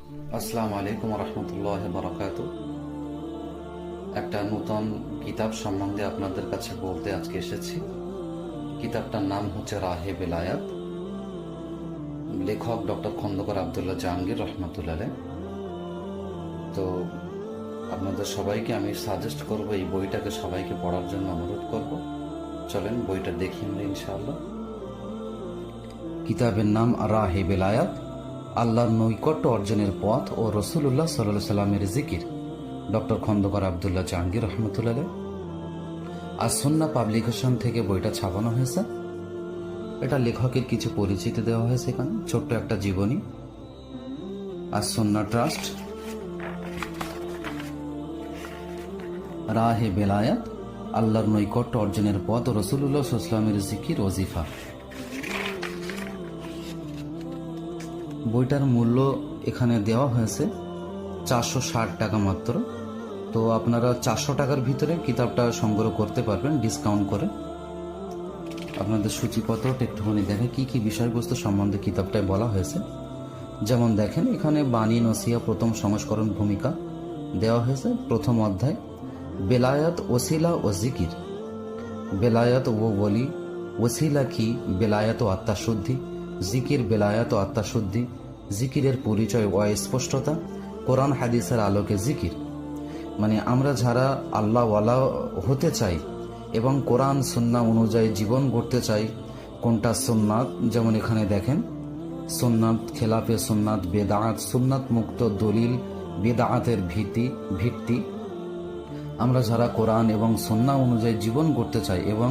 আসসালামু আলাইকুম রহমতুল্লাহ বারাকাতু। একটা নতুন কিতাব সম্বন্ধে আপনাদের কাছে বলতে আজকে এসেছি। কিতাবটার নাম হচ্ছে রাহে বেলায়াত। লেখক ডক্টর খন্দকার আবদুল্লাহ জাহাঙ্গীর রহমতুল্লাহ। তো আপনাদের সবাইকে আমি সাজেস্ট করব এই বইটাকে সবাইকে পড়ার জন্য অনুরোধ করব। চলেন বইটা দেখি আমরা ইনশাআল্লাহ। কিতাবের নাম রাহে বেলায়াত, আল্লাহর নৈকট্য অর্জনের পথ ও রসুল্লাহ সাল্লাল্লাহু সাল্লামের জিকির, ডক্টর খন্দকার আবদুল্লাহ জাহাঙ্গীর রহমতুল্লাহ। আর সুন্না পাবলিকেশন থেকে বইটা ছাপানো হয়েছে। এটা লেখকের কিছু পরিচিতি দেওয়া হয়েছে এখানে, ছোট্ট একটা জীবনী। আর সুন্না ট্রাস্ট, রাহে বেলায়াত, আল্লাহর নৈকট্য অর্জনের পথ ও রসুল্লাহ সাল্লামের জিকির ওজিফা। বইটার মূল্য এখানে দেওয়া হয়েছে 460 টাকা মাত্র। তো আপনারা 400 টাকার ভিতরে কিতাবটা সংগ্রহ করতে পারবেন ডিসকাউন্ট করে। আপনাদের সূচিপত্রটা একটুখানি দেখে কি কি বিষয়বস্তু সম্বন্ধে কিতাবটায় বলা হয়েছে। যেমন দেখেন, এখানে বাণী নসিহা প্রথম সংস্করণ ভূমিকা দেওয়া হয়েছে। প্রথম অধ্যায়, বেলায়াত ওসিলা ও জিকির। বেলায়াত ও বলি, ওসিলা কি? বেলায়াত ও আত্মাশুদ্ধি। জিকির বেলায়াত ও আত্মাশুদ্ধি। জিকিরের পরিচয় ও স্পষ্টতা। কোরআন হাদিসের আলোকে জিকির, মানে আমরা যারা আল্লাহওয়ালা হতে চাই এবং কোরআন সুন্নাহ অনুযায়ী জীবন গড়তে চাই, কোনটা সুন্নাত, যেমন এখানে দেখেন, সুন্নাত খেলাফে সুন্নাত, বেদাআত, সুন্নাত মুক্ত দলিল, বেদাআতের ভিত্তি। আমরা যারা কোরআন এবং সুন্নাহ অনুযায়ী জীবন গড়তে চাই এবং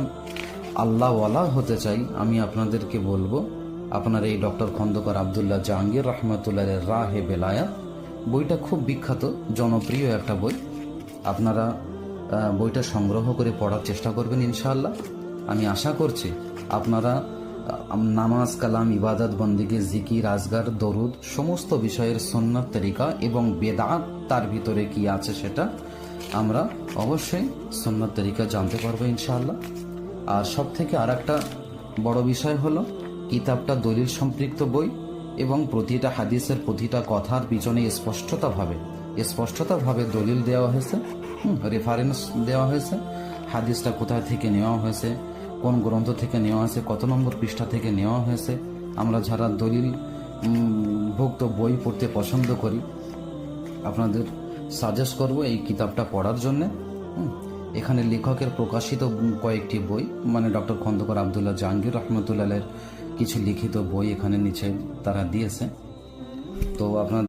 আল্লাহওয়ালা হতে চাই, আমি আপনাদেরকে বলবো আপনার এই ডক্টর খন্দকার আবদুল্লাহ জাহাঙ্গীর রহমতুল্লাহ রাহে বেলায়াত বইটা খুব বিখ্যাত, জনপ্রিয় একটা বই। আপনারা বইটা সংগ্রহ করে পড়ার চেষ্টা করবেন ইনশাআল্লাহ। আমি আশা করছি আপনারা নামাজ, কালাম, ইবাদত, বন্দেগী, জিকির, আজগার, দরুদ সমস্ত বিষয়ের সুন্নাত তরিকা এবং বেদাত তার ভিতরে কি আছে সেটা আমরা অবশ্যই সুন্নাত তরিকা জানতে পারবো ইনশাআল্লাহ। আর সব থেকে আর একটা বড় বিষয় হলো, কিতাবটা দলিল সম্পৃক্ত বই এবং প্রতিটা হাদিসের প্রতিটা কথার পিছনে স্পষ্টতাভাবে দলিল দেওয়া হয়েছে, রেফারেন্স দেওয়া হয়েছে। হাদিসটা কোথা থেকে নেওয়া হয়েছে, কোন গ্রন্থ থেকে নেওয়া হয়েছে, কত নম্বর পৃষ্ঠা থেকে নেওয়া হয়েছে। আমরা যারা দলিল ভুক্ত বই পড়তে পছন্দ করি, আপনাদের সাজেস্ট করব এই কিতাবটা পড়ার জন্য। এখানে লেখকের প্রকাশিত কয়েকটি বই, মানে ডক্টর খন্দকার আবদুল্লাহ জাহাঙ্গীর রহমতুল্লাহের কিছু লিখিত বই এখানে নিচে তারা দিয়েছে। তো আপনার